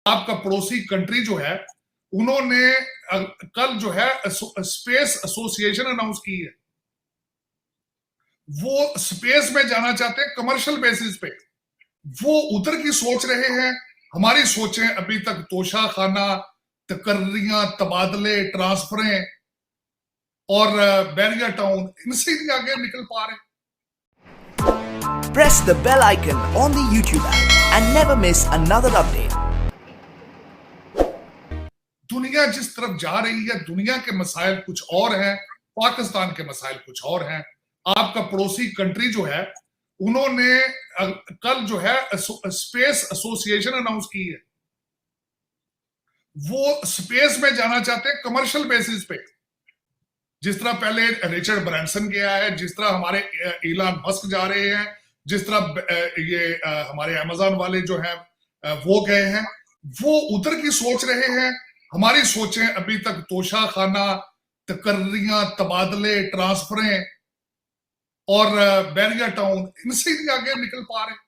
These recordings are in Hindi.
आपका पड़ोसी कंट्री जो है उन्होंने कल जो है स्पेस एसोसिएशन अनाउंस की है। वो स्पेस में जाना चाहते हैं कमर्शियल बेसिस पे। वो उधर की सोच रहे हैं। हमारी सोचें अभी तक तोशा खाना, तकर्रियां, तबादले, ट्रांसफरें और बैरिया टाउन, इनसे भी आगे निकल पा रहे हैं। Press the bell icon on the YouTube app and never miss another update. दुनिया जिस तरफ जा रही है, दुनिया के मसाइल कुछ और हैं, पाकिस्तान के मसाइल कुछ और हैं। आपका पड़ोसी कंट्री जो है उन्होंने कल जो है स्पेस एसोसिएशन अनाउंस की है। वो स्पेस में जाना चाहते हैं कमर्शियल बेसिस पे। जिस तरह पहले रिचर्ड ब्रांसन गया है, जिस तरह हमारे इलान मस्क जा रहे हैं, जिस तरह ये हमारे अमेज़न वाले जो हैं वो गए हैं, वो उधर की सोच रहे हैं। हमारी सोचें अभी तक तोशा खाना, तकर्रियां, तबादले, ट्रांसफरें और बैरिया टाउन, इनसे भी आगे निकल पा रहे हैं।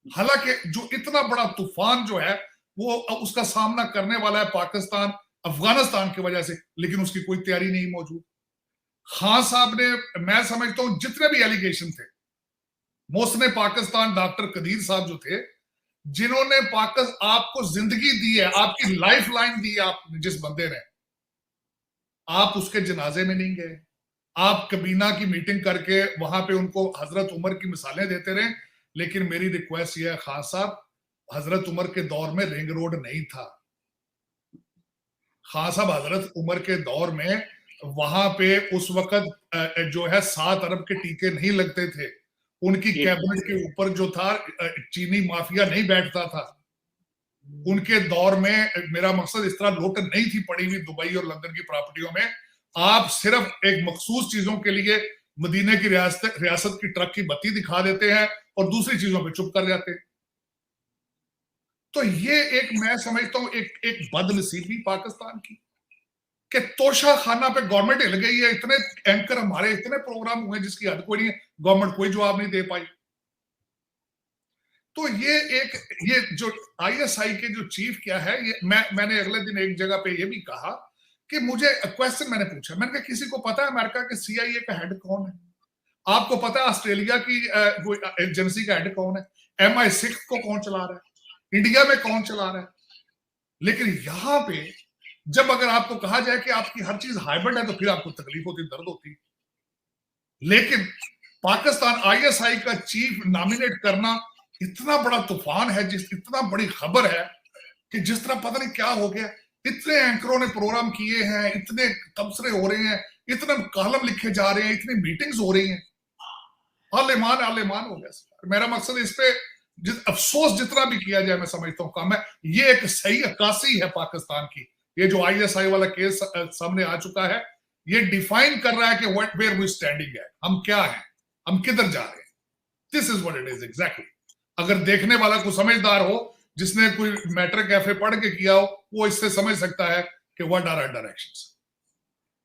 हालांकि जो इतना बड़ा तूफान जो है वो उसका सामना करने वाला है पाकिस्तान अफगानिस्तान की वजह से, लेकिन उसकी कोई तैयारी नहीं मौजूद। खान साहब ने, मैं समझता हूं जितने भी एलिगेशन थे, मोहसिन पाकिस्तान डॉक्टर कदीर साहब जो थे, जिन्होंने आपको जिंदगी दी है, आपकी लाइफ लाइन दी है, आप जिस बंदे ने, आप उसके जनाजे में नहीं गए। आप कबीना की मीटिंग करके वहां पे उनको हजरत उमर की मिसालें देते रहे। लेकिन मेरी रिक्वेस्ट यह है खान साहब, हजरत उमर के दौर में रिंग रोड नहीं था। खान साहब, हजरत उमर के दौर में वहां पे उस वक्त जो है 7 अरब के टीके नहीं लगते थे। उनकी कैबिनेट के ऊपर जो था चीनी माफिया नहीं बैठता था। उनके दौर में, मेरा मकसद इस तरह लूट नहीं थी पड़ी हुई दुबई और लंदन की प्रॉपर्टियों में। आप सिर्फ एक मखसूस चीजों के लिए मदीने की रियासत की ट्रक की बत्ती दिखा देते हैं और दूसरी चीजों पे चुप कर जाते हैं। तो ये एक, मैं समझता हूं एक बदनसीबी पाकिस्तान की, कि तोशा खाना पे गवर्नमेंट हिल गई है। इतने एंकर हमारे, इतने प्रोग्राम हुए जिसकी हद कोई नहीं है, गवर्नमेंट कोई जवाब नहीं दे पाई। तो ये जो आईएसआई के जो चीफ क्या है, ये मैंने अगले दिन एक जगह पे ये भी कहा कि मुझे क्वेश्चन मैंने पूछा, मैंने कहा किसी को पता है अमेरिका के सीआईए का हेड कौन है? आपको पता है ऑस्ट्रेलिया की एजेंसी का हेड कौन है? MI6 को कौन चला रहा है? इंडिया में कौन चला रहा है? लेकिन यहां पे जब अगर आपको कहा जाए कि आपकी हर चीज हाइब्रिड है, तो फिर आपको तकलीफ होती, दर्द होती। लेकिन पाकिस्तान आईएसआई का चीफ नॉमिनेट करना इतना बड़ा तूफान है, इतना बड़ी खबर है कि जिस तरह पता नहीं क्या हो गया। इतने एंकरों ने प्रोग्राम किए हैं, इतने तबसरे हो रहे हैं, इतने कॉलम लिखे जा रहे हैं, इतनी मीटिंग्स हो रही हैं, आलेमान हो गया। मेरा मकसद इस पे अफसोस जितना भी किया जाए, मैं समझता हूं कम है। ये एक सही अक्कासी है पाकिस्तान की। ये जो आईएसआई वाला केस सामने आ चुका है, ये डिफाइन कर रहा है कि व्हाट वेयर वी स्टैंडिंग है, हम क्या हैं, हम किधर जा रहे हैं। This is what it is exactly. अगर देखने वाला कोई समझदार हो, जिसने कोई मैटर कैफे पढ़ के किया हो, वो इससे समझ सकता है कि व्हाट आर आवर डायरेक्शंस।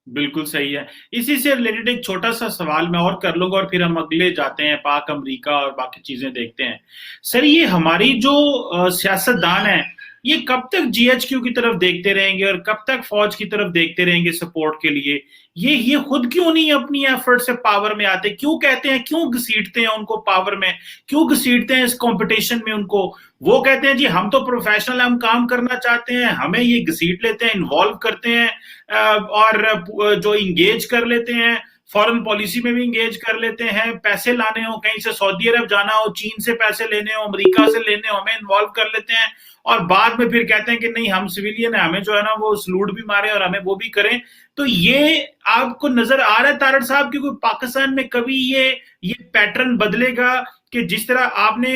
बिल्कुल सही है। इसी से रिलेटेड एक छोटा सा सवाल मैं और कर लूंगा और फिर हम अगले जाते हैं, पाक अमेरिका और बाकी चीजें देखते हैं। सर, ये हमारी जो सियासतदान है, ये कब तक जीएचक्यू की तरफ देखते रहेंगे और कब तक फौज की तरफ देखते रहेंगे सपोर्ट के लिए? ये खुद क्यों नहीं अपनी एफर्ट से पावर में आते? क्यों कहते हैं, क्यों घसीटते हैं उनको पावर में, क्यों घसीटते हैं इस कंपटीशन में उनको? वो कहते हैं जी हम तो प्रोफेशनल, हम काम करना चाहते हैं, हमें ये घसीट लेते हैं, इन्वॉल्व करते हैं और जो इंगेज कर लेते हैं, फॉरेन पॉलिसी में भी इंगेज कर लेते हैं। पैसे लाने हो, कहीं से सऊदी अरब जाना हो, चीन से पैसे लेने हो, अमेरिका से लेने हो, हमें इन्वॉल्व कर लेते हैं और बाद में फिर कहते हैं कि नहीं हम सिविलियन है, हमें जो है ना वो सलूट भी मारे और हमें वो भी करें। तो ये आपको नजर आ रहा है तारड़ साहब कि कोई पाकिस्तान में कभी ये पैटर्न बदलेगा कि जिस तरह आपने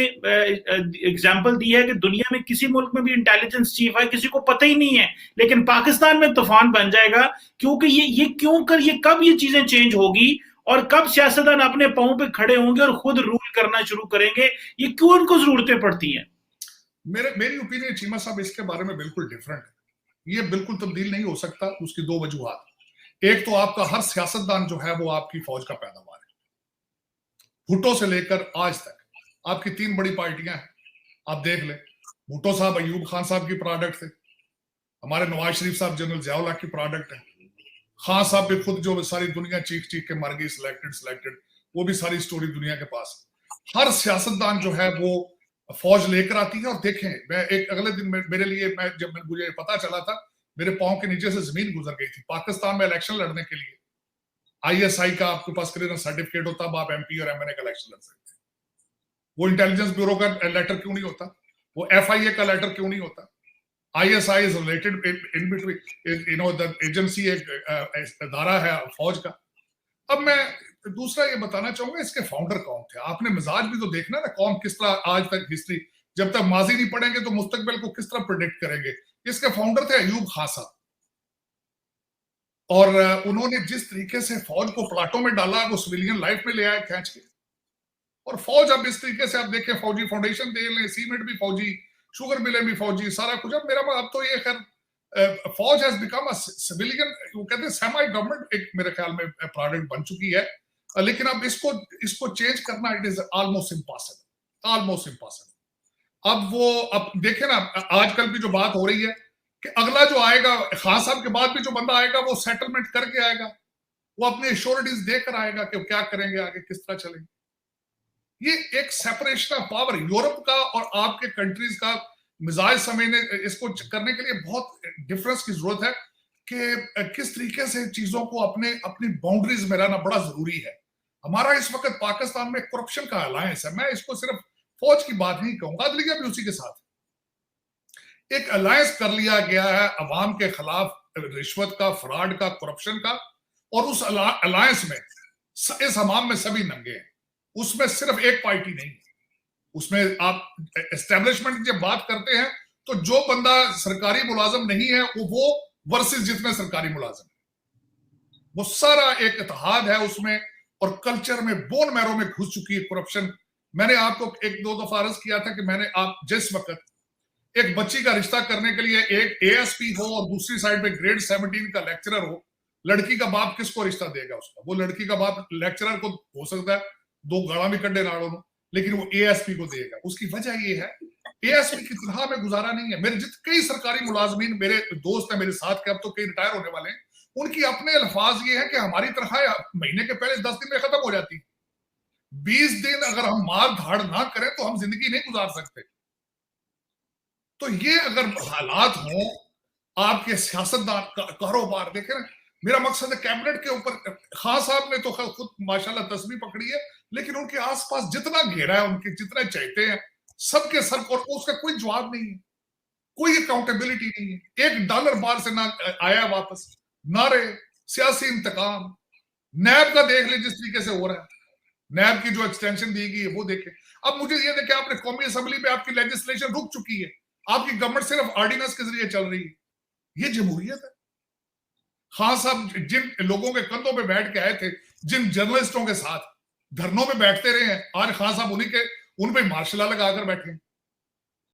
एग्जांपल दी है कि दुनिया में किसी मुल्क में भी इंटेलिजेंस चीफ है, किसी को पता ही नहीं है, लेकिन पाकिस्तान में तूफान बन जाएगा? क्योंकि ये कब ये चीजें चेंज होगी और कब सियासतदान अपने पांव पे खड़े होंगे और खुद रूल करना शुरू करेंगे? ये क्यों इनको जरूरतें पड़ती हैं? मेरी ओपिनियन चीमा साहब इसके बारे में बिल्कुल डिफरेंट है। ये बिल्कुल तब्दील नहीं हो सकता। उसकी 2 वजूहात। एक तो आपका हर सियासतदान जो है वो आपकी फौज का पैदावार है। भुट्टो से लेकर आज तक आपकी 3 बड़ी पार्टियां हैं, आप देख लें। भुट्टो साहब अयूब खान साहब की प्रोडक्ट थे, हमारे नवाज शरीफ साहब जनरल ज़िया-उल-हक की प्रोडक्ट है, खान साहब भी खुद जो सारी दुनिया चीख चीख के मर गई, सिलेक्टेड, वो भी सारी स्टोरी दुनिया के पास। हर सियासतदान जो है वो फौज लेकर आती है। और देखें, मैं एक अगले दिन मेरे लिए जब मुझे पता चला था, मेरे पांव के नीचे से जमीन गुजर गई थी। पाकिस्तान में इलेक्शन लड़ने के लिए ISI का आपके पास क्लियरेंस सर्टिफिकेट होता, अब आप MP और MNA का इलेक्शन लड़ सकते हैं। वो इंटेलिजेंस ब्यूरो का लेटर क्यों नहीं होता? वो FIA का लेटर क्यों नहीं होता? ISI is related in between, the agency एक अदारा है फौज का। अब मैं दूसरा ये बताना चाहूंगा, इसके फाउंडर कौन थे? आपने मिजाज भी तो देखना ना, कौन किस तरह आज तक हिस्ट्री, जब तक माजी नहीं पढ़ेंगे तो मुस्तकबिल को किस तरह प्रेडिक्ट करेंगे। इसके फाउंडर थे अयूब खान साहब, और उन्होंने जिस तरीके से फौज को प्लाटों में डाला, वो सिविलियन लाइफ में ले आए खींच के। और फौज अब इस तरीके से आप देखें, फौजी फाउंडेशन दे लें, सीमेंट भी फौजी, शुगर मिलें भी फौजी, सारा कुछ। अब मेरा अब तो ये खैर फौज हैज बिकम अ सिविलियन, वो कहते हैं सेमी गवर्नमेंट, एक मेरे ख्याल में प्रोडक्ट बन चुकी है। लेकिन अब इसको चेंज करना, इट इज ऑलमोस्ट इम्पॉसिबल। अब देखें ना, आजकल भी जो बात हो रही है कि अगला जो आएगा, खान साहब के बाद भी जो बंदा आएगा, वो सेटलमेंट करके आएगा, वो अपने एश्योरिटीज देकर आएगा कि क्या करेंगे आगे, किस तरह चलेंगे। ये एक सेपरेशन ऑफ पावर यूरोप का और आपके कंट्रीज का मिजाज समझने, इसको करने के लिए बहुत डिफरेंस की जरूरत है कि किस तरीके से चीजों को अपनी बाउंड्रीज में रहना बड़ा जरूरी है। हमारा इस वक्त पाकिस्तान में करप्शन का अलायंस है। मैं इसको सिर्फ फौज की बात नहीं कहूंगा, अदलिया भी उसी के साथ एक अलायंस कर लिया गया है अवाम के खिलाफ रिश्वत का, फ्रॉड का, करप्शन का। और उस अलायंस में इस हमाम में सभी नंगे हैं, उसमें सिर्फ एक पार्टी नहीं है। उसमें आप एस्टेब्लिशमेंट की जब बात करते हैं तो जो बंदा सरकारी मुलाजिम नहीं है वो वर्सेस जितने सरकारी मुलाजिम, वो सारा एक इत्तेहाद है उसमें, और कल्चर में, बोन मैरो में घुस चुकी है करप्शन। मैंने आपको एक दो दफा अर्ज किया था कि आप जिस वक्त एक बच्ची का रिश्ता करने के लिए एक ASP हो और दूसरी साइड पे ग्रेड 17 का लेक्चरर हो, लड़की का बाप किसको रिश्ता देगा? उसका, वो लड़की का बाप लेक्चरर को हो सकता है दो गाड़ा भी कड्डे नाड़ों में, लेकिन वो ASP को देगा। उसकी वजह ये है, ASP की तनख्वाह में गुजारा नहीं है। मेरे कई सरकारी मुलाजमीन मेरे दोस्त हैं मेरे साथ के, अब तो कई रिटायर होने वाले हैं, उनकी अपने अल्फाज ये है कि हमारी तनख्वाह महीने के पहले 10 दिन में खत्म हो जाती है। 20 दिन अगर हम मार धाड़ ना करें तो हम जिंदगी नहीं गुजार सकते। तो ये अगर हालात हों, आपके सियासतदान कारोबार देखें ना, मेरा मकसद है कैबिनेट के ऊपर खान साहब ने तो खुद माशाल्लाह तस्बीह पकड़ी है, लेकिन उनके आसपास जितना घेरा है, उनके जितने चाहते हैं, सबके सर को उसका कोई जवाब नहीं है, कोई अकाउंटेबिलिटी नहीं है। $1 बाहर से ना आया वापस, नारे, सियासी इंतकाम। नैब का देख ले जिस तरीके से हो रहा है, नैब की जो एक्सटेंशन दी गई है वो देखें। अब मुझे ये देखें, आपने कौमी असेंबली में आपकी लेजिस्लेशन रुक चुकी है, आपकी गवर्नमेंट सिर्फ ऑर्डिनेंस के जरिए चल रही है। ये जमहूरियत है? खान साहब जिन लोगों के कंधों पे बैठ के आए थे, जिन जर्नलिस्टों के साथ धरनों में बैठते रहे हैं, आज खान साहब उन पे मार्शल लॉ लगाकर बैठे हैं।